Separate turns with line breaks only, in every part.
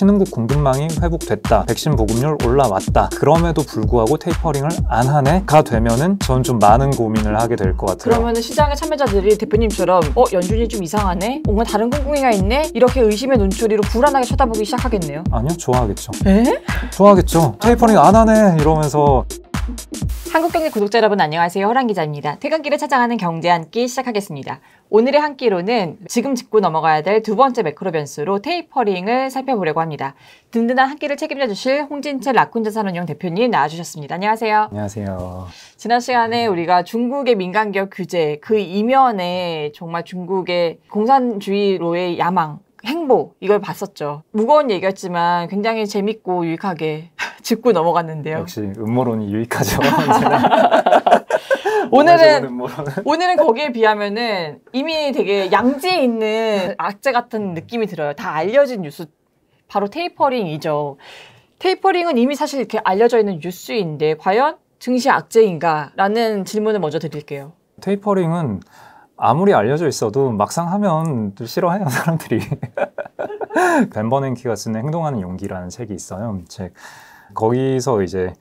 신흥국 공급망이 회복됐다, 백신 보급률 올라왔다, 그럼에도 불구하고 테이퍼링을 안 하네가 되면은 전 좀 많은 고민을 하게 될 것 같아요.
그러면은 시장의 참여자들이 대표님처럼 연준이 좀 이상하네? 뭔가 다른 꿍꿍이가 있네? 이렇게 의심의 눈초리로 불안하게 쳐다보기 시작하겠네요.
아니요, 좋아하겠죠.
에?
좋아하겠죠. 테이퍼링 안 하네 이러면서.
한국경제 구독자 여러분 안녕하세요. 허란 기자입니다. 퇴근길에 찾아가는 경제 한 끼 시작하겠습니다. 오늘의 한 끼로는 지금 짚고 넘어가야 될 두 번째 매크로 변수로 테이퍼링을 살펴보려고 합니다. 든든한 한 끼를 책임져 주실 홍진철 라쿤자산운용 대표님 나와주셨습니다. 안녕하세요.
안녕하세요.
지난 시간에 우리가 중국의 민간기업 규제 그 이면에 정말 중국의 공산주의로의 야망, 행보 이걸 봤었죠. 무거운 얘기였지만 굉장히 재밌고 유익하게 짚고 넘어갔는데요.
역시 음모론이 유익하죠.
오늘은 거기에 비하면은 이미 되게 양지에 있는 악재 같은 느낌이 들어요. 다 알려진 뉴스, 바로 테이퍼링이죠. 테이퍼링은 이미 사실 이렇게 알려져 있는 뉴스인데 과연 증시 악재인가? 라는 질문을 먼저 드릴게요.
테이퍼링은 아무리 알려져 있어도 막상 하면 싫어해요, 사람들이. 벤 버냉키가 쓴 행동하는 용기라는 책이 있어요. 거기서 이제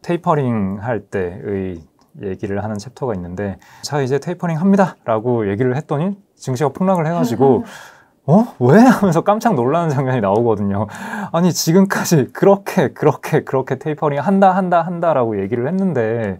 테이퍼링 할 때의 얘기를 하는 챕터가 있는데, 자 이제 테이퍼링 합니다 라고 얘기를 했더니 증시가 폭락을 해가지고 왜? 하면서 깜짝 놀라는 장면이 나오거든요. 아니 지금까지 그렇게 테이퍼링 한다 라고 얘기를 했는데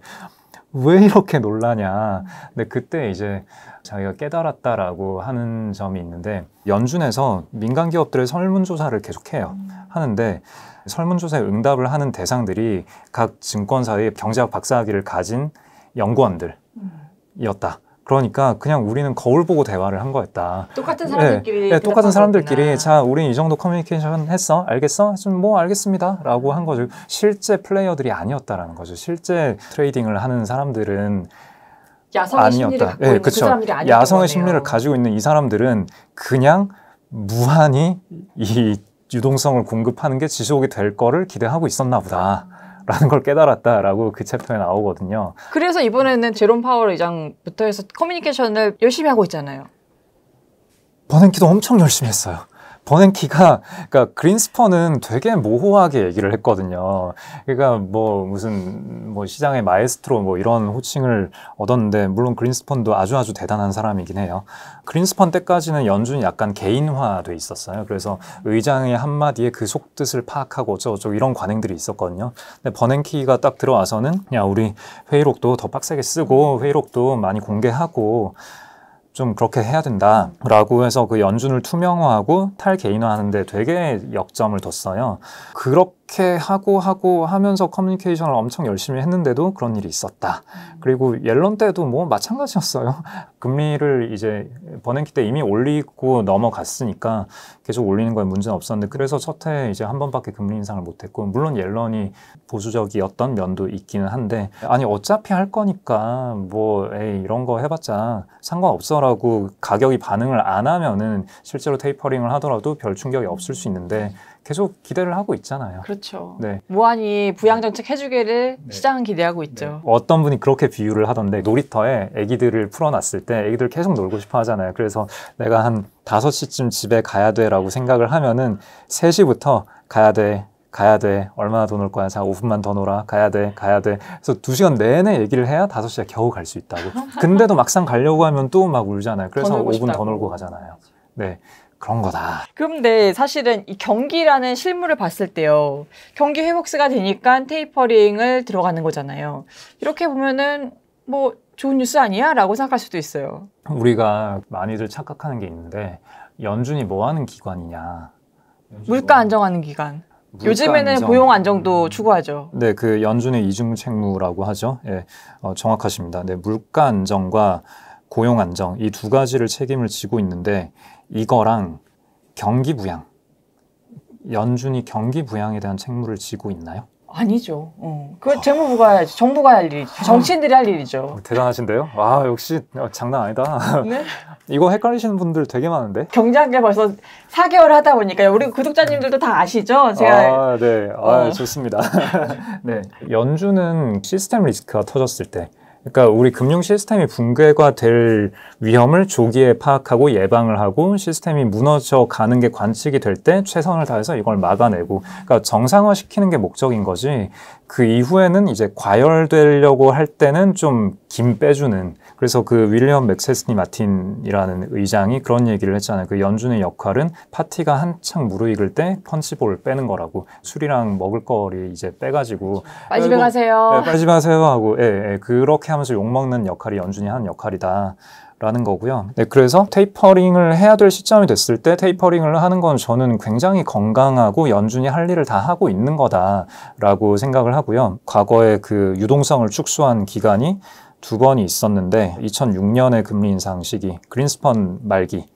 왜 이렇게 놀라냐. 근데 그때 이제 자기가 깨달았다라고 하는 점이 있는데, 연준에서 민간 기업들의 설문조사를 계속해요. 하는데 설문조사에 응답을 하는 대상들이 각 증권사의 경제학 박사학위를 가진 연구원들이었다. 그러니까 그냥 우리는 거울 보고 대화를 한 거였다.
똑같은 사람들끼리.
네, 똑같은 사람들끼리 자, 우린 이 정도 커뮤니케이션 했어? 알겠어? 뭐 알겠습니다 라고 한 거죠. 실제 플레이어들이 아니었다라는 거죠. 실제 트레이딩을 하는 사람들은
야성의 심리를 갖고 있는 그 사람들이 아니었던
야성의
거네요.
심리를 가지고 있는 이 사람들은 그냥 무한히 이 유동성을 공급하는 게 지속이 될 거를 기대하고 있었나 보다 라는 걸 깨달았다라고 그 챕터에 나오거든요.
그래서 이번에는 제롬 파월 의장부터 해서 커뮤니케이션을 열심히 하고 있잖아요.
버냉키도 엄청 열심히 했어요. 버냉키가, 그러니까 그린스펀은 되게 모호하게 얘기를 했거든요. 그러니까 무슨 시장의 마에스트로 이런 호칭을 얻었는데, 물론 그린스펀도 아주 대단한 사람이긴 해요. 그린스펀 때까지는 연준이 약간 개인화돼 있었어요. 그래서 의장의 한마디에 그 속뜻을 파악하고 어쩌고저쩌고 이런 관행들이 있었거든요. 근데 버냉키가 딱 들어와서는 야, 우리 회의록도 더 빡세게 쓰고 회의록도 많이 공개하고 좀 그렇게 해야 된다라고 해서 그 연준을 투명화하고 탈개인화하는데 되게 역점을 뒀어요. 그렇게 하고 하면서 커뮤니케이션을 엄청 열심히 했는데도 그런 일이 있었다. 그리고 옐런 때도 마찬가지였어요. 금리를 이제 버냉키 때 이미 올리고 넘어갔으니까 계속 올리는 거에 문제는 없었는데, 그래서 첫 해 이제 한 번밖에 금리 인상을 못했고, 물론 옐런이 보수적이었던 면도 있기는 한데, 아니 어차피 할 거니까 에이 이런 거 해봤자 상관없어라고 가격이 반응을 안 하면은 실제로 테이퍼링을 하더라도 별 충격이 없을 수 있는데 계속 기대를 하고 있잖아요.
그렇죠.
네.
무한히 부양정책 해주기를 시장은 기대하고 있죠.
네. 어떤 분이 그렇게 비유를 하던데, 놀이터에 애기들을 풀어놨을 때 애기들 계속 놀고 싶어 하잖아요. 그래서 내가 한 5시쯤 집에 가야 돼 라고 생각을 하면은 3시부터 가야 돼. 얼마나 더 놀 거야? 자, 5분만 더 놀아. 가야 돼. 그래서 2시간 내내 얘기를 해야 5시에 겨우 갈 수 있다고. 근데도 막상 가려고 하면 또 막 울잖아요. 그래서 5분 더 놀고 가잖아요. 네. 그런 거다.
그런데 사실은 이 경기라는 실물을 봤을 때요, 경기 회복세가 되니까 테이퍼링을 들어가는 거잖아요. 이렇게 보면은 좋은 뉴스 아니야? 라고 생각할 수도 있어요.
우리가 많이들 착각하는 게 있는데, 연준이 뭐 하는 기관이냐.
물가 안정하는 기관. 요즘에는 고용 안정도 추구하죠.
네, 그 연준의 이중책무라고 하죠. 예, 정확하십니다. 네, 물가 안정과 고용 안정, 이 두 가지를 책임을 지고 있는데, 이거랑 경기 부양, 연준이 경기 부양에 대한 책무를 지고 있나요?
아니죠. 그건 재무부가 해야지. 정부가 할 일이죠. 정치인들이 할 일이죠.
대단하신데요? 아, 역시 장난 아니다.
네?
이거 헷갈리시는 분들 되게 많은데?
경제학에 벌써 4개월 하다 보니까 우리 구독자님들도 다 아시죠? 제가
네. 좋습니다. 네. 연준은 시스템 리스크가 터졌을 때, 그러니까 우리 금융 시스템이 붕괴가 될 위험을 조기에 파악하고 예방을 하고 시스템이 무너져 가는 게 관측이 될 때 최선을 다해서 이걸 막아내고, 그러니까 정상화시키는 게 목적인 거지. 그 이후에는 이제 과열되려고 할 때는 좀 김 빼주는. 그래서 그 윌리엄 맥세스니 마틴이라는 의장이 그런 얘기를 했잖아요. 그 연준의 역할은 파티가 한창 무르익을 때 펀치볼 빼는 거라고. 술이랑 먹을 거리 이제 빼가지고
빨리 집에 가세요.
네, 빨리 집에 가세요 하고 그렇게 하면서 욕먹는 역할이 연준이 하는 역할이다. 라는 거고요. 네, 그래서 테이퍼링을 해야 될 시점이 됐을 때 테이퍼링을 하는 건 저는 굉장히 건강하고 연준이 할 일을 다 하고 있는 거다라고 생각을 하고요. 과거에 그 유동성을 축소한 기간이 2번이 있었는데 2006년의 금리 인상 시기, 그린스펀 말기,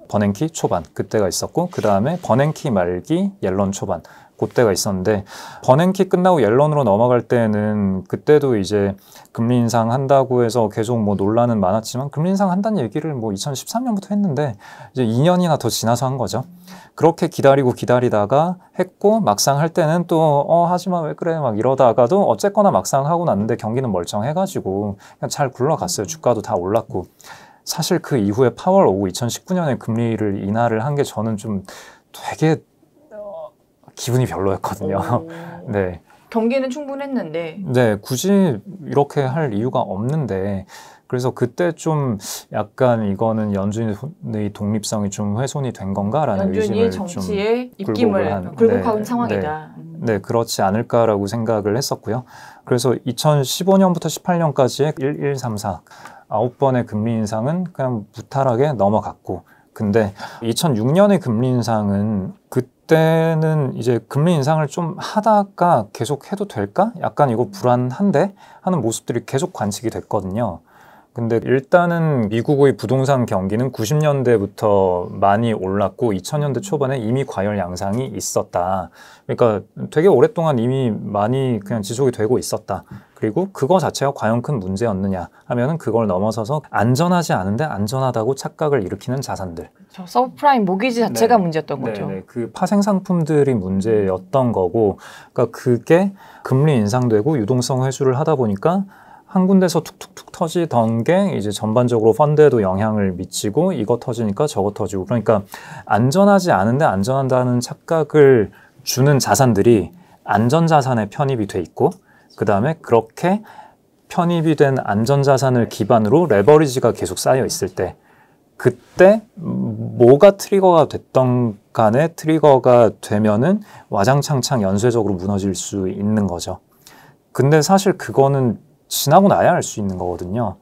버냉키 초반 그때가 있었고, 그 다음에 버냉키 말기, 옐런 초반 그때가 있었는데, 버냉키 끝나고 옐런으로 넘어갈 때는 그때도 이제 금리 인상 한다고 해서 계속 뭐 논란은 많았지만 금리 인상 한다는 얘기를 뭐 2013년부터 했는데 이제 2년이나 더 지나서 한 거죠. 그렇게 기다리다가 했고, 막상 할 때는 또 하지마 왜 그래 막 이러다가도 어쨌거나 막상 하고 났는데 경기는 멀쩡해가지고 그냥 잘 굴러갔어요. 주가도 다 올랐고. 사실 그 이후에 파월 오고 2019년에 금리를 인하를 한 게 저는 좀 되게 기분이 별로였거든요. 네.
경기는 충분했는데.
네, 굳이 이렇게 할 이유가 없는데, 그래서 그때 좀 약간 이거는 연준의 독립성이 좀 훼손이 된 건가라는 의심을 좀
정치의 입김을 굴곡한
네,
상황이다.
네, 그렇지 않을까라고 생각을 했었고요. 그래서 2015년부터 18년까지의 1134 9번의 금리 인상은 그냥 무탈하게 넘어갔고, 근데 2006년의 금리 인상은 그때는 이제 금리 인상을 좀 하다가 계속 해도 될까? 약간 이거 불안한데? 하는 모습들이 계속 관측이 됐거든요. 근데 일단은 미국의 부동산 경기는 90년대부터 많이 올랐고 2000년대 초반에 이미 과열 양상이 있었다. 그러니까 되게 오랫동안 이미 많이 그냥 지속이 되고 있었다. 그리고 그거 자체가 과연 큰 문제였느냐 하면은 그걸 넘어서서 안전하지 않은데 안전하다고 착각을 일으키는 자산들.
그렇죠. 서브프라임 모기지 자체가 문제였던 거죠.
네, 그 파생 상품들이 문제였던 거고, 그러니까 그게 금리 인상되고 유동성 회수를 하다 보니까 한 군데서 툭툭툭 터지던 게 이제 전반적으로 펀드에도 영향을 미치고 이거 터지니까 저거 터지고, 그러니까 안전하지 않은데 안전하다는 착각을 주는 자산들이 안전자산에 편입이 돼 있고, 그 다음에 그렇게 편입이 된 안전자산을 기반으로 레버리지가 계속 쌓여 있을 때, 그때 뭐가 트리거가 됐던 간에 트리거가 되면은 와장창창 연쇄적으로 무너질 수 있는 거죠. 근데 사실 그거는 지나고 나야 알 수 있는 거거든요.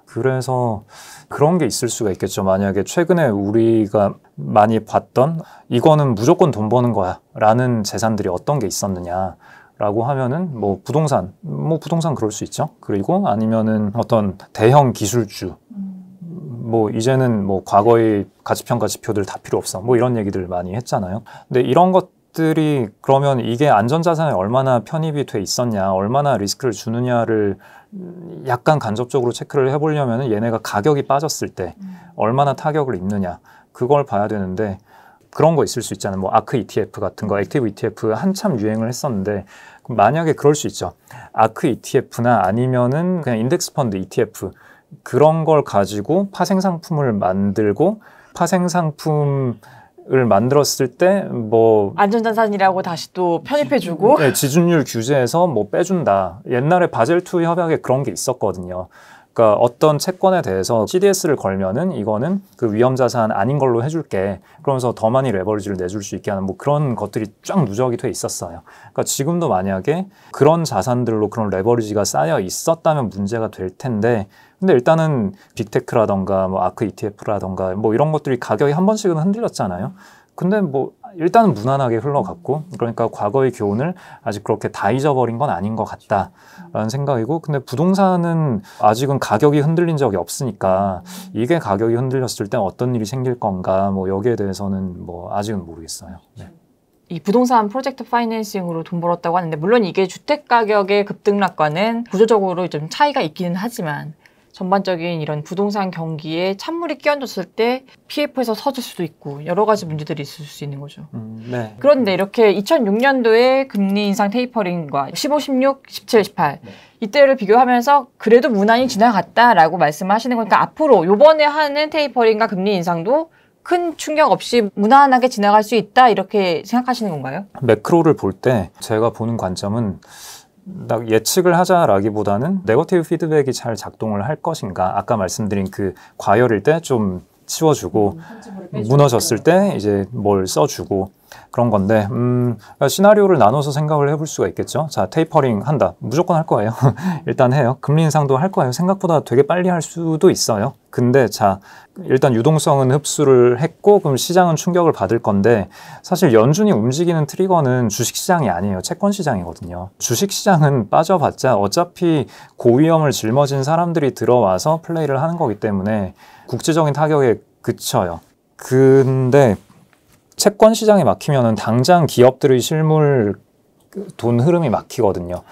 그래서 그런 게 있을 수가 있겠죠. 만약에 최근에 우리가 많이 봤던 이거는 무조건 돈 버는 거야 라는 재산들이 어떤 게 있었느냐 라고 하면은 뭐 부동산 그럴 수 있죠. 그리고 아니면은 어떤 대형 기술주, 뭐 이제는 뭐 과거의 가치평가 지표들 다 필요 없어 뭐 이런 얘기들 많이 했잖아요. 근데 이런 것들이 그러면 이게 안전자산에 얼마나 편입이 돼 있었냐, 얼마나 리스크를 주느냐를 약간 간접적으로 체크를 해보려면 얘네가 가격이 빠졌을 때 얼마나 타격을 입느냐, 그걸 봐야 되는데, 그런 거 있을 수 있잖아요. 뭐 아크 ETF 같은 거, 액티브 ETF 한참 유행을 했었는데, 만약에 그럴 수 있죠. 아크 ETF나 아니면은 그냥 인덱스 펀드 ETF, 그런 걸 가지고 파생 상품을 만들고, 파생 상품을 만들었을 때 뭐
안전자산이라고 다시 또 편입해주고,
네, 지준율 규제에서 뭐 빼준다. 옛날에 바젤2 협약에 그런 게 있었거든요. 그러니까 어떤 채권에 대해서 CDS를 걸면은 이거는 그 위험자산 아닌 걸로 해줄게. 그러면서 더 많이 레버리지를 내줄 수 있게 하는 뭐 그런 것들이 쫙 누적이 돼 있었어요. 그러니까 지금도 만약에 그런 자산들로 그런 레버리지가 쌓여 있었다면 문제가 될 텐데, 근데 일단은 빅테크라던가 뭐 아크 ETF라던가 뭐 이런 것들이 가격이 한 번씩은 흔들렸잖아요. 근데 뭐 일단은 무난하게 흘러갔고, 그러니까 과거의 교훈을 아직 그렇게 다 잊어버린 건 아닌 것 같다라는 생각이고, 근데 부동산은 아직은 가격이 흔들린 적이 없으니까 이게 가격이 흔들렸을 때 어떤 일이 생길 건가, 뭐 여기에 대해서는 뭐 아직은 모르겠어요. 네.
이 부동산 프로젝트 파이낸싱으로 돈 벌었다고 하는데, 물론 이게 주택 가격의 급등락과는 구조적으로 좀 차이가 있기는 하지만 전반적인 이런 부동산 경기에 찬물이 끼얹었을 때 PF에서 터질 수도 있고 여러 가지 문제들이 있을 수 있는 거죠.
네.
그런데 이렇게 2006년도에 금리 인상 테이퍼링과 15, 16, 17, 18 이때를 비교하면서 그래도 무난히 지나갔다라고 말씀하시는 거니까 앞으로 요번에 하는 테이퍼링과 금리 인상도 큰 충격 없이 무난하게 지나갈 수 있다 이렇게 생각하시는 건가요?
매크로를 볼 때 제가 보는 관점은 딱 예측을 하자라기보다는 네거티브 피드백이 잘 작동을 할 것인가, 아까 말씀드린 그 과열일 때 좀 치워주고 무너졌을 때 이제 뭘 써주고 그런 건데 시나리오를 나눠서 생각을 해볼 수가 있겠죠. 자, 테이퍼링 한다. 무조건 할 거예요. 일단 해요. 금리 인상도 할 거예요. 생각보다 되게 빨리 할 수도 있어요. 근데 자, 일단 유동성은 흡수를 했고 그럼 시장은 충격을 받을 건데 사실 연준이 움직이는 트리거는 주식시장이 아니에요. 채권시장이거든요. 주식시장은 빠져봤자 어차피 고위험을 짊어진 사람들이 들어와서 플레이를 하는 거기 때문에 국제적인 타격에 그쳐요. 근데 채권 시장이 막히면은 당장 기업들의 실물 돈 흐름이 막히거든요.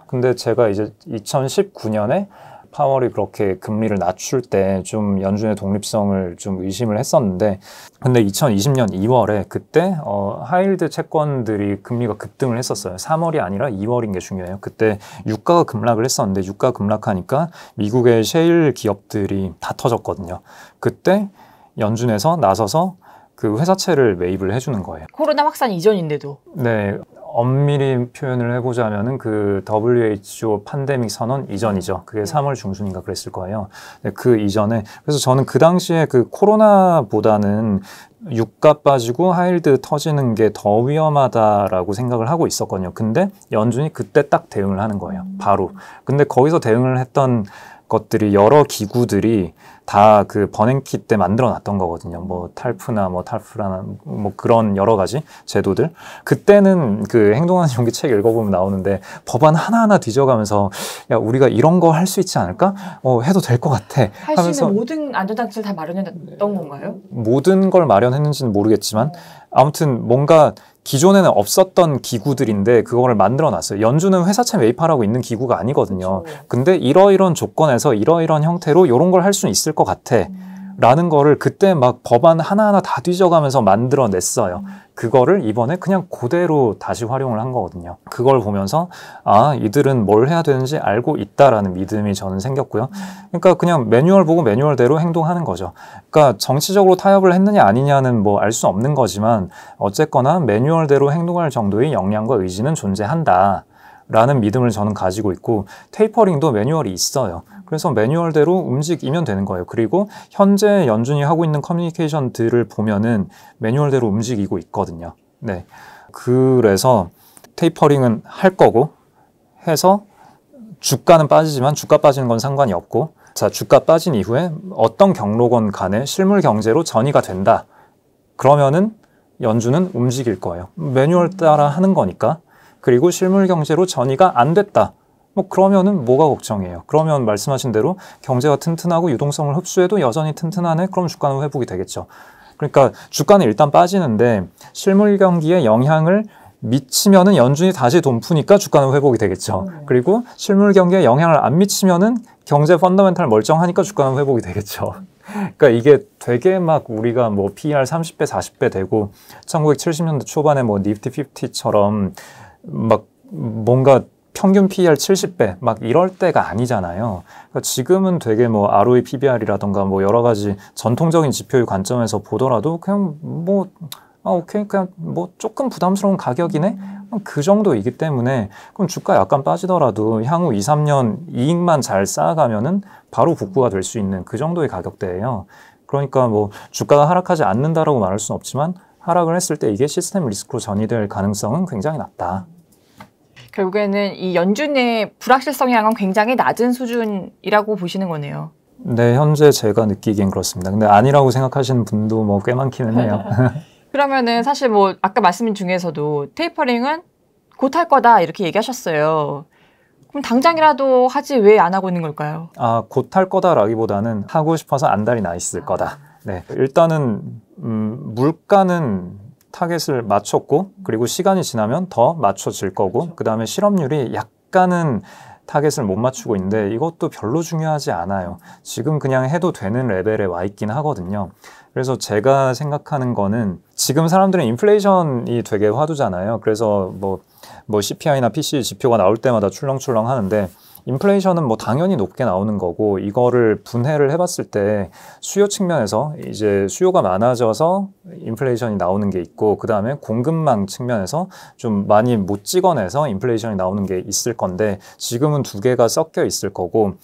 근데 제가 이제 2019년에 파월이 그렇게 금리를 낮출 때 좀 연준의 독립성을 좀 의심을 했었는데, 근데 2020년 2월에 그때 하이힐드 채권들이 금리가 급등을 했었어요. 3월이 아니라 2월인 게 중요해요. 그때 유가가 급락을 했었는데 유가 급락하니까 미국의 셰일 기업들이 다 터졌거든요. 그때 연준에서 나서서 그 회사채를 매입을 해주는 거예요.
코로나 확산 이전인데도.
네. 엄밀히 표현을 해보자면은 그 WHO 팬데믹 선언 이전이죠. 그게 3월 중순인가 그랬을 거예요. 네, 그 이전에. 그래서 저는 그 당시에 그 코로나보다는 유가 빠지고 하이힐드 터지는 게 더 위험하다라고 생각을 하고 있었거든요. 근데 연준이 그때 딱 대응을 하는 거예요. 바로. 근데 거기서 대응을 했던 것들이 여러 기구들이 다 그 버냉키 때 만들어 놨던 거거든요. 뭐 탈프나 뭐 탈프라나 뭐 그런 여러 가지 제도들. 그때는 그 행동하는 용기 책 읽어보면 나오는데 법안 하나하나 뒤져가면서 야, 우리가 이런 거 할 수 있지 않을까? 해도 될 것 같아.
할 수 있는 모든 안전장치를 다 마련했던 건가요?
모든 걸 마련했는지는 모르겠지만 아무튼 뭔가 기존에는 없었던 기구들인데 그거를 만들어 놨어요. 연준은 회사채 매입하라고 있는 기구가 아니거든요.
그렇죠.
근데 이러이러한 조건에서 이러이러한 형태로 이런 걸 할 수는 있을 것 같아. 라는 거를 그때 막 법안 하나하나 다 뒤져가면서 만들어 냈어요. 그거를 이번에 그냥 그대로 다시 활용을 한 거거든요. 그걸 보면서 아, 이들은 뭘 해야 되는지 알고 있다라는 믿음이 저는 생겼고요. 그러니까 그냥 매뉴얼 보고 매뉴얼대로 행동하는 거죠. 그러니까 정치적으로 타협을 했느냐 아니냐는 뭐 알 수 없는 거지만 어쨌거나 매뉴얼대로 행동할 정도의 역량과 의지는 존재한다. 라는 믿음을 저는 가지고 있고 테이퍼링도 매뉴얼이 있어요. 그래서 매뉴얼대로 움직이면 되는 거예요. 그리고 현재 연준이 하고 있는 커뮤니케이션들을 보면은 매뉴얼대로 움직이고 있거든요. 네. 그래서 테이퍼링은 할 거고 해서 주가는 빠지지만 주가 빠지는 건 상관이 없고 자, 주가 빠진 이후에 어떤 경로건 간에 실물 경제로 전이가 된다. 그러면은 연준은 움직일 거예요. 매뉴얼 따라 하는 거니까. 그리고 실물 경제로 전이가 안 됐다. 뭐 그러면은 뭐가 걱정이에요. 그러면 말씀하신 대로 경제가 튼튼하고 유동성을 흡수해도 여전히 튼튼하네. 그럼 주가는 회복이 되겠죠. 그러니까 주가는 일단 빠지는데 실물 경기에 영향을 미치면은 연준이 다시 돈 푸니까 주가는 회복이 되겠죠. 그리고 실물 경기에 영향을 안 미치면은 경제 펀더멘탈 멀쩡하니까 주가는 회복이 되겠죠. 그러니까 이게 되게 막 우리가 뭐 PER 30배, 40배 되고 1970년대 초반에 뭐 니프티 50처럼 막 뭔가 평균 PER 70배 막 이럴 때가 아니잖아요. 그러니까 지금은 되게 뭐 ROE, PBR이라던가 뭐 여러 가지 전통적인 지표의 관점에서 보더라도 그냥 뭐 오케이 그냥 뭐 조금 부담스러운 가격이네 그 정도이기 때문에 그럼 주가 약간 빠지더라도 향후 2, 3년 이익만 잘 쌓아가면은 바로 복구가 될 수 있는 그 정도의 가격대예요. 그러니까 뭐 주가가 하락하지 않는다라고 말할 수는 없지만 하락을 했을 때 이게 시스템 리스크로 전이될 가능성은 굉장히 낮다.
결국에는 이 연준의 불확실성 양은 굉장히 낮은 수준이라고 보시는 거네요.
네, 현재 제가 느끼기엔 그렇습니다. 근데 아니라고 생각하시는 분도 뭐 꽤 많기는 해요.
그러면은 사실 뭐 아까 말씀 중에서도 테이퍼링은 곧 할 거다 이렇게 얘기하셨어요. 그럼 당장이라도 하지 왜 안 하고 있는 걸까요?
아, 곧 할 거다라기보다는 하고 싶어서 안달이 나 있을 거다. 네, 일단은 물가는 타겟을 맞췄고 그리고 시간이 지나면 더 맞춰질 거고 그 다음에 실업률이 약간은 타겟을 못 맞추고 있는데 이것도 별로 중요하지 않아요. 지금 그냥 해도 되는 레벨에 와 있긴 하거든요. 그래서 제가 생각하는 거는 지금 사람들은 인플레이션이 되게 화두잖아요. 그래서 뭐 CPI나 PCE 지표가 나올 때마다 출렁출렁 하는데 인플레이션은 뭐 당연히 높게 나오는 거고 이거를 분해를 해봤을 때 수요 측면에서 이제 수요가 많아져서 인플레이션이 나오는 게 있고 그 다음에 공급망 측면에서 좀 많이 못 찍어내서 인플레이션이 나오는 게 있을 건데 지금은 두 개가 섞여 있을 거고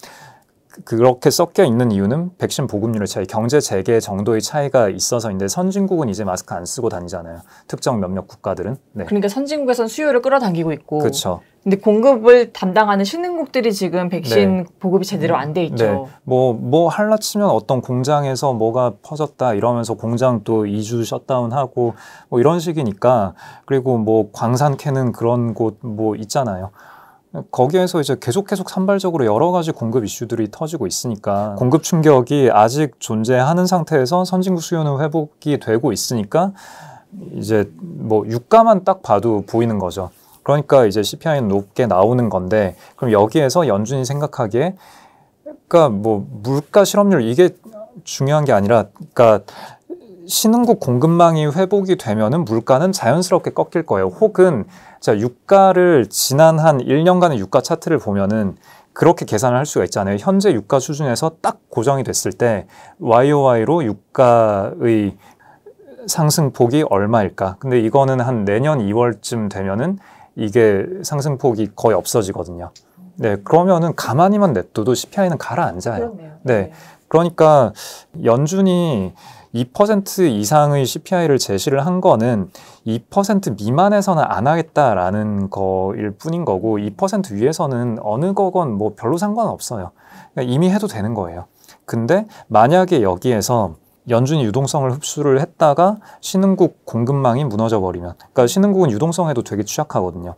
그렇게 섞여 있는 이유는 백신 보급률의 차이, 경제 재개 정도의 차이가 있어서인데 선진국은 이제 마스크 안 쓰고 다니잖아요. 특정 몇몇 국가들은. 네.
그러니까 선진국에선 수요를 끌어당기고 있고.
그렇죠.
근데 공급을 담당하는 신흥국들이 지금 백신
네.
보급이 제대로 안 돼 있죠.
네. 뭐 할라 치면 어떤 공장에서 뭐가 퍼졌다 이러면서 공장 또 2주 셧다운하고 뭐 이런 식이니까 그리고 뭐 광산 캐는 그런 곳 뭐 있잖아요. 거기에서 이제 계속 산발적으로 여러 가지 공급 이슈들이 터지고 있으니까 공급 충격이 아직 존재하는 상태에서 선진국 수요는 회복이 되고 있으니까 이제 뭐 유가만 딱 봐도 보이는 거죠. 그러니까 이제 CPI는 높게 나오는 건데 그럼 여기에서 연준이 생각하기에 그러니까 뭐 물가 실업률 이게 중요한 게 아니라 그러니까 신흥국 공급망이 회복이 되면은 물가는 자연스럽게 꺾일 거예요. 혹은 자, 유가를 지난 한 1년간의 유가 차트를 보면은 그렇게 계산을 할 수가 있잖아요. 현재 유가 수준에서 딱 고정이 됐을 때 YOY로 유가의 상승폭이 얼마일까? 근데 이거는 한 내년 2월쯤 되면은 이게 상승폭이 거의 없어지거든요. 네, 그러면은 가만히만 냅둬도 CPI는 가라앉아요.
그렇네요.
네. 그러니까 연준이 2% 이상의 CPI를 제시를 한 거는 2% 미만에서는 안 하겠다라는 거일 뿐인 거고 2% 위에서는 어느 거건 뭐 별로 상관없어요. 그러니까 이미 해도 되는 거예요. 근데 만약에 여기에서 연준이 유동성을 흡수를 했다가 신흥국 공급망이 무너져 버리면 그러니까 신흥국은 유동성에도 되게 취약하거든요.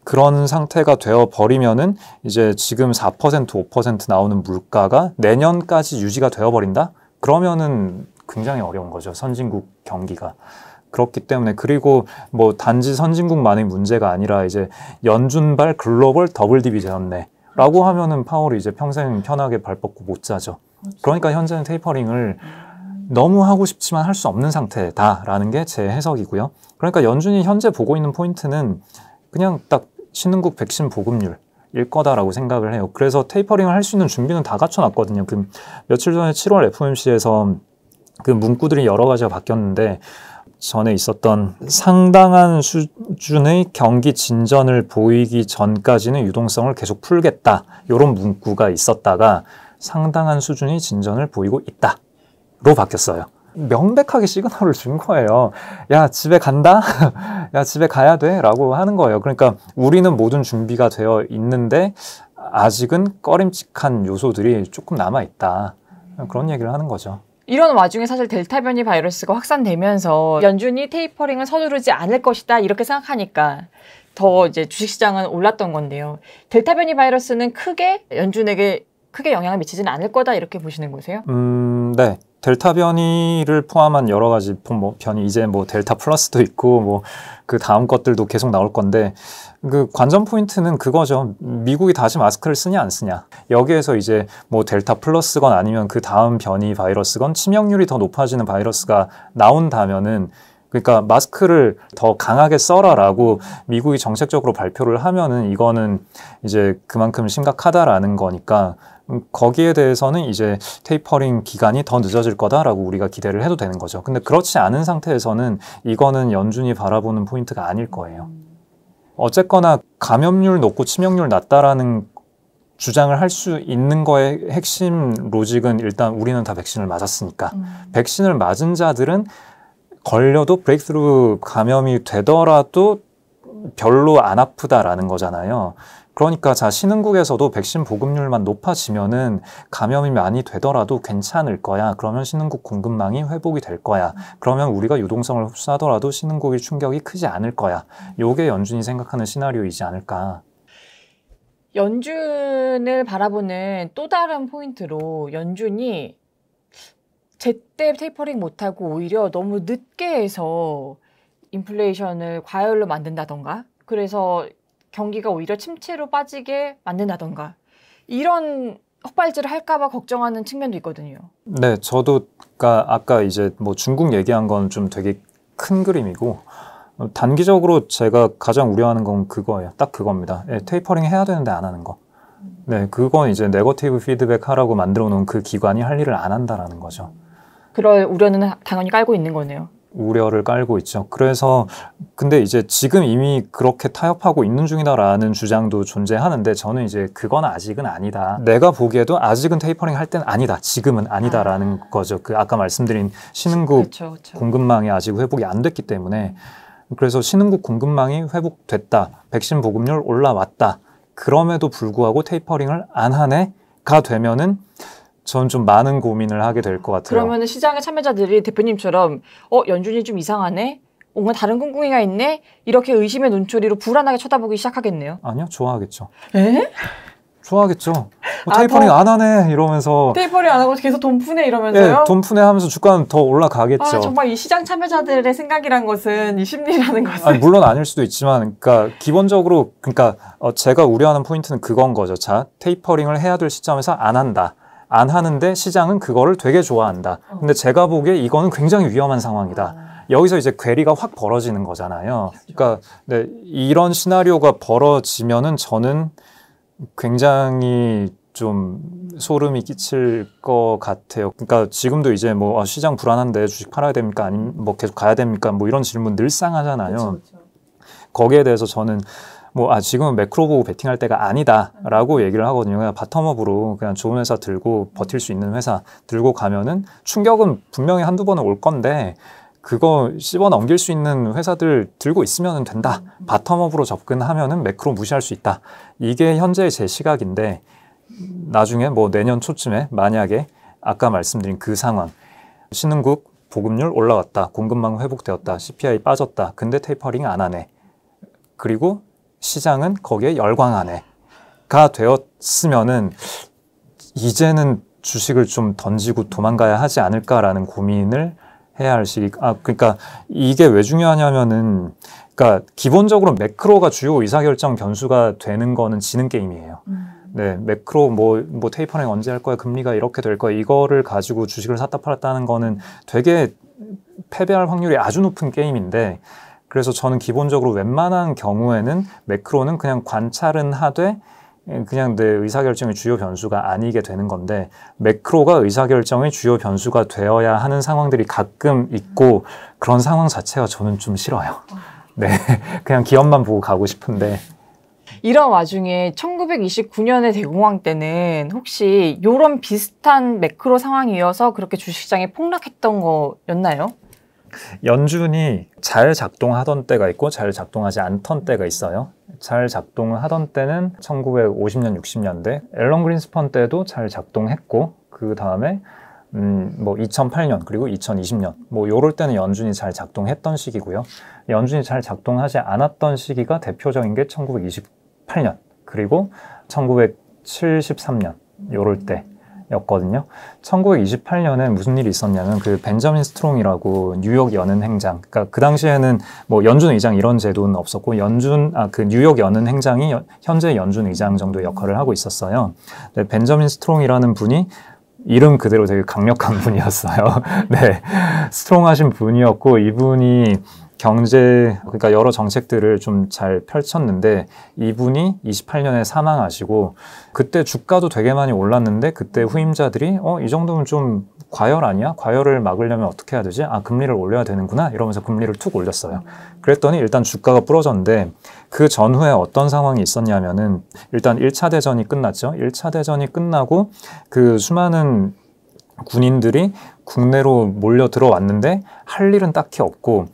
그런 상태가 되어 버리면은 이제 지금 4% 5% 나오는 물가가 내년까지 유지가 되어 버린다? 그러면은 굉장히 어려운 거죠. 선진국 경기가. 그렇기 때문에 그리고 뭐 단지 선진국만의 문제가 아니라 이제 연준발 글로벌 더블 딥이 되었네. 라고 하면은 파월이 이제 평생 편하게 발 뻗고 못 자죠. 그러니까 현재는 테이퍼링을 너무 하고 싶지만 할 수 없는 상태다라는 게 제 해석이고요. 그러니까 연준이 현재 보고 있는 포인트는 그냥 딱 신흥국 백신 보급률 일 거다라고 생각을 해요. 그래서 테이퍼링을 할 수 있는 준비는 다 갖춰놨거든요. 그 며칠 전에 7월 FOMC에서 그 문구들이 여러 가지가 바뀌었는데 전에 있었던 상당한 수준의 경기 진전을 보이기 전까지는 유동성을 계속 풀겠다. 이런 문구가 있었다가 상당한 수준의 진전을 보이고 있다로 바뀌었어요. 명백하게 시그널을 준 거예요. 야, 집에 간다? 야, 집에 가야 돼? 라고 하는 거예요. 그러니까 우리는 모든 준비가 되어 있는데 아직은 꺼림칙한 요소들이 조금 남아있다. 그런 얘기를 하는 거죠.
이런 와중에 사실 델타 변이 바이러스가 확산되면서 연준이 테이퍼링을 서두르지 않을 것이다 이렇게 생각하니까 더 이제 주식시장은 올랐던 건데요. 델타 변이 바이러스는 크게 연준에게 크게 영향을 미치지는 않을 거다 이렇게 보시는 거세요?
네. 델타 변이를 포함한 여러 가지 변이 이제 뭐 델타 플러스도 있고 뭐 그 다음 것들도 계속 나올 건데 그 관전 포인트는 그거죠. 미국이 다시 마스크를 쓰냐 안 쓰냐. 여기에서 이제 뭐 델타 플러스건 아니면 그 다음 변이 바이러스건 치명률이 더 높아지는 바이러스가 나온다면은 그러니까 마스크를 더 강하게 써라라고 미국이 정책적으로 발표를 하면은 이거는 이제 그만큼 심각하다라는 거니까 거기에 대해서는 이제 테이퍼링 기간이 더 늦어질 거다라고 우리가 기대를 해도 되는 거죠. 근데 그렇지 않은 상태에서는 이거는 연준이 바라보는 포인트가 아닐 거예요. 어쨌거나 감염률 높고 치명률 낮다라는 주장을 할 수 있는 거의 핵심 로직은 일단 우리는 다 백신을 맞았으니까 백신을 맞은 자들은 걸려도 브레이크스루 감염이 되더라도 별로 안 아프다라는 거잖아요. 그러니까 자 신흥국에서도 백신 보급률만 높아지면은 감염이 많이 되더라도 괜찮을 거야. 그러면 신흥국 공급망이 회복이 될 거야. 그러면 우리가 유동성을 흡수하더라도 신흥국의 충격이 크지 않을 거야. 요게 연준이 생각하는 시나리오이지 않을까.
연준을 바라보는 또 다른 포인트로 연준이 제때 테이퍼링 못하고 오히려 너무 늦게 해서 인플레이션을 과열로 만든다던가 그래서 경기가 오히려 침체로 빠지게 만든다던가 이런 헛발질을 할까봐 걱정하는 측면도 있거든요.
네, 저도 아까 이제 뭐 중국 얘기한 건 좀 되게 큰 그림이고 단기적으로 제가 가장 우려하는 건 그거예요. 딱 그겁니다. 예, 테이퍼링 해야 되는데 안 하는 거. 네, 그건 이제 네거티브 피드백 하라고 만들어 놓은 그 기관이 할 일을 안 한다라는 거죠.
그럴 우려는 당연히 깔고 있는 거네요.
우려를 깔고 있죠. 그래서 근데 이제 지금 이미 그렇게 타협하고 있는 중이다라는 주장도 존재하는데 저는 이제 그건 아직은 아니다. 내가 보기에도 아직은 테이퍼링 할 때는 아니다. 지금은 아니다라는 거죠. 그 아까 말씀드린 신흥국
그쵸.
공급망이 아직 회복이 안 됐기 때문에 그래서 신흥국 공급망이 회복됐다. 백신 보급률 올라왔다. 그럼에도 불구하고 테이퍼링을 안 하네가 되면은 전 좀 많은 고민을 하게 될 것 같아요.
그러면은 시장의 참여자들이 대표님처럼 연준이 좀 이상하네? 뭔가 다른 꿍꿍이가 있네? 이렇게 의심의 눈초리로 불안하게 쳐다보기 시작하겠네요.
아니요, 좋아하겠죠.
에?
좋아하겠죠. 테이퍼링 안 하네 이러면서
테이퍼링 안 하고 계속 돈 푸네 이러면서요?
네, 돈 푸네 하면서 주가는 더 올라가겠죠.
정말 이 시장 참여자들의 생각이란 것은 이 심리라는 것은
아니, 물론 아닐 수도 있지만 그러니까 기본적으로 제가 우려하는 포인트는 그건 거죠. 자, 테이퍼링을 해야 될 시점에서 안 한다. 안 하는데 시장은 그거를 되게 좋아한다. 근데 제가 보기에 이거는 굉장히 위험한 상황이다. 여기서 이제 괴리가 확 벌어지는 거잖아요. 그러니까 네, 이런 시나리오가 벌어지면은 저는 굉장히 좀 소름이 끼칠 것 같아요. 그러니까 지금도 이제 뭐 시장 불안한데 주식 팔아야 됩니까? 아니면 뭐 계속 가야 됩니까? 뭐 이런 질문 늘상 하잖아요.
그쵸.
거기에 대해서 저는 지금은 매크로 보고 베팅할 때가 아니다라고 얘기를 하거든요. 그냥 바텀업으로 그냥 좋은 회사 들고 버틸 수 있는 회사 들고 가면은 충격은 분명히 한두 번은 올 건데 그거 씹어 넘길 수 있는 회사들 들고 있으면 된다. 바텀업으로 접근하면은 매크로 무시할 수 있다. 이게 현재의 제 시각인데 나중에 뭐 내년 초쯤에 만약에 아까 말씀드린 그 상황 신흥국 보급률 올라왔다. 공급망 회복되었다. CPI 빠졌다. 근데 테이퍼링 안 하네. 그리고 시장은 거기에 열광하네가 되었으면은 이제는 주식을 좀 던지고 도망가야 하지 않을까라는 고민을 해야 할 시기. 그러니까 이게 왜 중요하냐면은 그러니까 기본적으로 매크로가 주요 의사결정 변수가 되는 거는 지는 게임이에요. 네, 매크로 뭐 테이퍼링 언제 할 거야, 금리가 이렇게 될 거야, 이거를 가지고 주식을 샀다 팔았다 하는 거는 되게 패배할 확률이 아주 높은 게임인데. 그래서 저는 기본적으로 웬만한 경우에는 매크로는 그냥 관찰은 하되 그냥 내 의사결정의 주요 변수가 아니게 되는 건데 매크로가 의사결정의 주요 변수가 되어야 하는 상황들이 가끔 있고 그런 상황 자체가 저는 좀 싫어요. 네, 그냥 기업만 보고 가고 싶은데.
이런 와중에 1929년의 대공황 때는 혹시 이런 비슷한 매크로 상황이어서 그렇게 주식시장이 폭락했던 거였나요?
연준이 잘 작동하던 때가 있고 잘 작동하지 않던 때가 있어요. 잘 작동하던 때는 1950년, 60년대 앨런 그린스펀 때도 잘 작동했고 그 다음에 뭐 2008년 그리고 2020년 뭐 요럴 때는 연준이 잘 작동했던 시기고요. 연준이 잘 작동하지 않았던 시기가 대표적인 게 1928년 그리고 1973년 요럴 때 였거든요. 1928년에 무슨 일이 있었냐면 그 벤저민 스트롱이라고 뉴욕 연은 행장. 그러니까 그 당시에는 뭐 연준 의장 이런 제도는 없었고 그 뉴욕 연은 행장이 현재 연준 의장 정도의 역할을 하고 있었어요. 네, 벤저민 스트롱이라는 분이 이름 그대로 되게 강력한 분이었어요. 네, 스트롱하신 분이었고 이분이 그러니까 여러 정책들을 좀 잘 펼쳤는데 이분이 28년에 사망하시고 그때 주가도 되게 많이 올랐는데 그때 후임자들이 이 정도면 좀 과열 아니야? 과열을 막으려면 어떻게 해야 되지? 금리를 올려야 되는구나 이러면서 금리를 툭 올렸어요. 그랬더니 일단 주가가 부러졌는데 그 전후에 어떤 상황이 있었냐면은 일단 1차 대전이 끝났죠. 1차 대전이 끝나고 그 수많은 군인들이 국내로 몰려 들어왔는데 할 일은 딱히 없고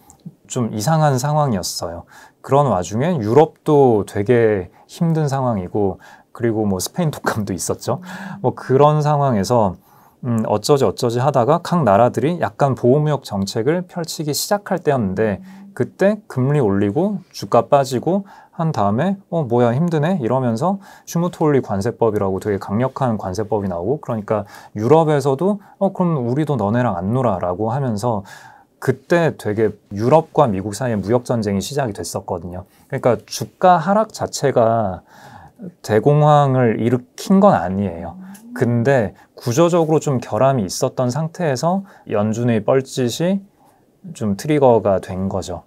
좀 이상한 상황이었어요. 그런 와중에 유럽도 되게 힘든 상황이고 그리고 뭐 스페인 독감도 있었죠. 뭐 그런 상황에서 어쩌지 하다가 각 나라들이 약간 보호무역 정책을 펼치기 시작할 때였는데 그때 금리 올리고 주가 빠지고 한 다음에 뭐야 힘드네 이러면서 슈무트홀리 관세법이라고 되게 강력한 관세법이 나오고 그러니까 유럽에서도 그럼 우리도 너네랑 안 놀아라고 하면서 그때 되게 유럽과 미국 사이에 무역 전쟁이 시작이 됐었거든요. 그러니까 주가 하락 자체가 대공황을 일으킨 건 아니에요. 근데 구조적으로 좀 결함이 있었던 상태에서 연준의 뻘짓이 좀 트리거가 된 거죠.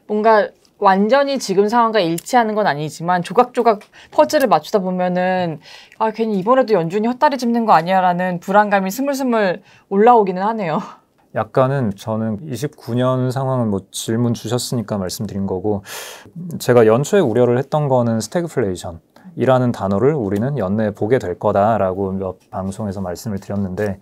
뭔가 완전히 지금 상황과 일치하는 건 아니지만 조각조각 퍼즐을 맞추다 보면은 아 괜히 이번에도 연준이 헛다리 짚는 거 아니야라는 불안감이 스물스물 올라오기는 하네요.
약간은 저는 29년 상황은 뭐 질문 주셨으니까 말씀드린 거고, 제가 연초에 우려를 했던 거는 스태그플레이션이라는 단어를 우리는 연내에 보게 될 거다라고 몇 방송에서 말씀을 드렸는데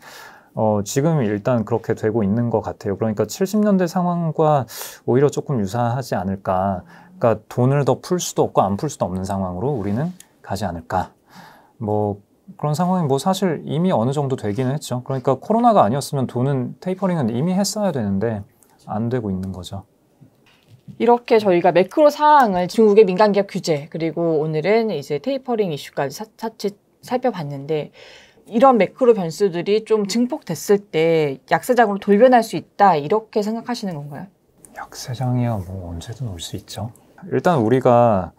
지금 일단 그렇게 되고 있는 것 같아요. 그러니까 70년대 상황과 오히려 조금 유사하지 않을까. 그러니까 돈을 더 풀 수도 없고 안 풀 수도 없는 상황으로 우리는 가지 않을까. 뭐 그런 상황이 뭐 사실 이미 어느 정도 되기는 했죠. 그러니까 코로나가 아니었으면 돈은 테이퍼링은 이미 했어야 되는데 안 되고 있는 거죠.
이렇게 저희가 매크로 상황을 중국의 민간기업 규제 그리고 오늘은 이제 테이퍼링 이슈까지 차차 살펴봤는데 이런 매크로 변수들이 좀 증폭됐을 때 약세장으로 돌변할 수 있다 이렇게 생각하시는 건가요?
약세장이야 뭐 언제든 올 수 있죠. 일단 우리가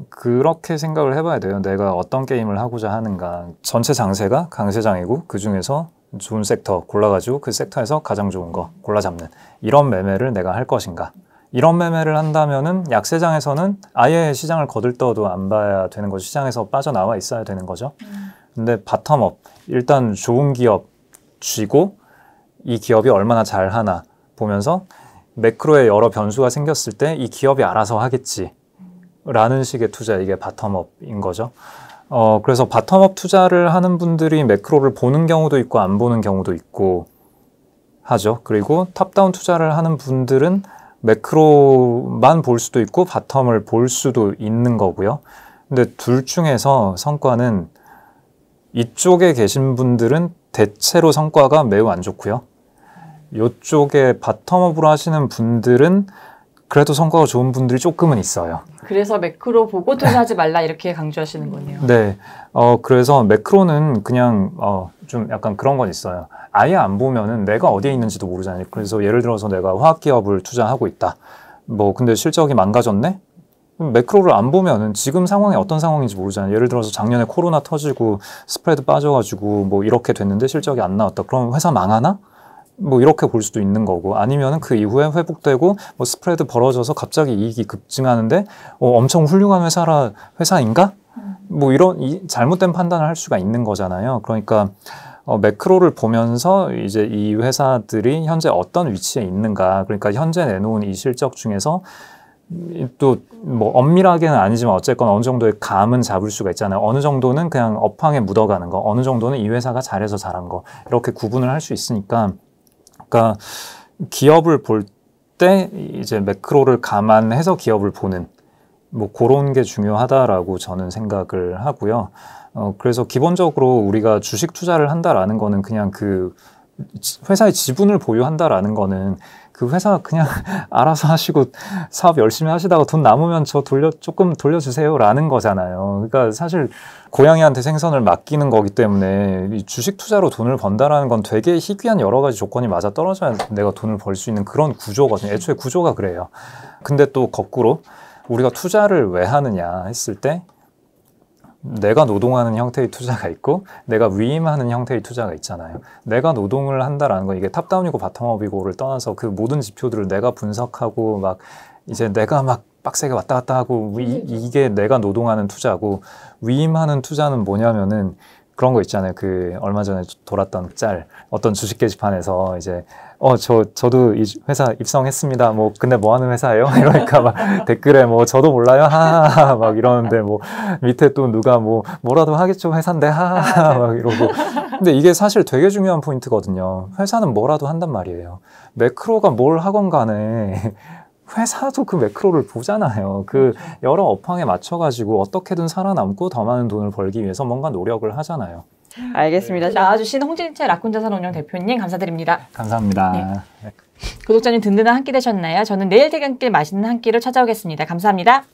그렇게 생각을 해봐야 돼요. 내가 어떤 게임을 하고자 하는가. 전체 장세가 강세장이고 그중에서 좋은 섹터 골라가지고 그 섹터에서 가장 좋은 거 골라 잡는 이런 매매를 내가 할 것인가. 이런 매매를 한다면은 약세장에서는 아예 시장을 거들떠도 안 봐야 되는 거죠. 시장에서 빠져나와 있어야 되는 거죠. 근데 바텀업, 일단 좋은 기업 쥐고 이 기업이 얼마나 잘하나 보면서 매크로에 여러 변수가 생겼을 때 이 기업이 알아서 하겠지 라는 식의 투자, 이게 바텀업인 거죠. 그래서 바텀업 투자를 하는 분들이 매크로를 보는 경우도 있고 안 보는 경우도 있고 하죠. 그리고 탑다운 투자를 하는 분들은 매크로만 볼 수도 있고 바텀을 볼 수도 있는 거고요. 근데 둘 중에서 성과는 이쪽에 계신 분들은 대체로 성과가 매우 안 좋고요. 이쪽에 바텀업으로 하시는 분들은 그래도 성과가 좋은 분들이 조금은 있어요.
그래서 매크로 보고 투자하지 말라 이렇게 강조하시는 거네요.
네. 그래서 매크로는 그냥 좀 약간 그런 건 있어요. 아예 안 보면은 내가 어디에 있는지도 모르잖아요. 그래서 예를 들어서 내가 화학기업을 투자하고 있다. 뭐 근데 실적이 망가졌네? 매크로를 안 보면은 지금 상황이 어떤 상황인지 모르잖아요. 예를 들어서 작년에 코로나 터지고 스프레드 빠져가지고 뭐 이렇게 됐는데 실적이 안 나왔다. 그럼 회사 망하나? 뭐 이렇게 볼 수도 있는 거고, 아니면은 그 이후에 회복되고 뭐 스프레드 벌어져서 갑자기 이익이 급증하는데 엄청 훌륭한 회사인가? 뭐 이런 잘못된 판단을 할 수가 있는 거잖아요. 그러니까 매크로를 보면서 이제 이 회사들이 현재 어떤 위치에 있는가, 그러니까 현재 내놓은 이 실적 중에서 또 뭐 엄밀하게는 아니지만 어쨌건 어느 정도의 감은 잡을 수가 있잖아요. 어느 정도는 그냥 업황에 묻어가는 거, 어느 정도는 이 회사가 잘해서 잘한 거, 이렇게 구분을 할 수 있으니까. 그러니까 기업을 볼 때 이제 매크로를 감안해서 기업을 보는 뭐 그런 게 중요하다라고 저는 생각을 하고요. 그래서 기본적으로 우리가 주식 투자를 한다라는 거는 그냥 그 회사의 지분을 보유한다라는 거는 그 회사 그냥 알아서 하시고 사업 열심히 하시다가 돈 남으면 저 조금 돌려주세요라는 거잖아요. 그러니까 사실 고양이한테 생선을 맡기는 거기 때문에 이 주식 투자로 돈을 번다라는 건 되게 희귀한 여러 가지 조건이 맞아 떨어져야 내가 돈을 벌 수 있는 그런 구조거든요. 애초에 구조가 그래요. 근데 또 거꾸로 우리가 투자를 왜 하느냐 했을 때 내가 노동하는 형태의 투자가 있고 내가 위임하는 형태의 투자가 있잖아요. 내가 노동을 한다라는 건 이게 탑다운이고 바텀업이고를 떠나서 그 모든 지표들을 내가 분석하고 막 이제 내가 막 빡세게 왔다 갔다 하고 이게 내가 노동하는 투자고, 위임하는 투자는 뭐냐면은 그런 거 있잖아요. 그 얼마 전에 돌았던 짤, 어떤 주식 게시판에서 이제 저도 이 회사 입성했습니다. 뭐 근데 뭐 하는 회사예요? 이러니까 막 댓글에 뭐 저도 몰라요. 하하하 막 이러는데 뭐 밑에 또 누가 뭐라도 하겠죠. 회사인데 하하하 막 이러고. 근데 이게 사실 되게 중요한 포인트거든요. 회사는 뭐라도 한단 말이에요. 매크로가 뭘 하건 간에 회사도 그 매크로를 보잖아요. 그 여러 업황에 맞춰가지고 어떻게든 살아남고 더 많은 돈을 벌기 위해서 뭔가 노력을 하잖아요.
알겠습니다. 나와주신 홍진채 라쿤자산운용 대표님 감사드립니다.
감사합니다.
네. 구독자님 든든한 한 끼 되셨나요? 저는 내일 퇴근길 맛있는 한 끼로 찾아오겠습니다. 감사합니다.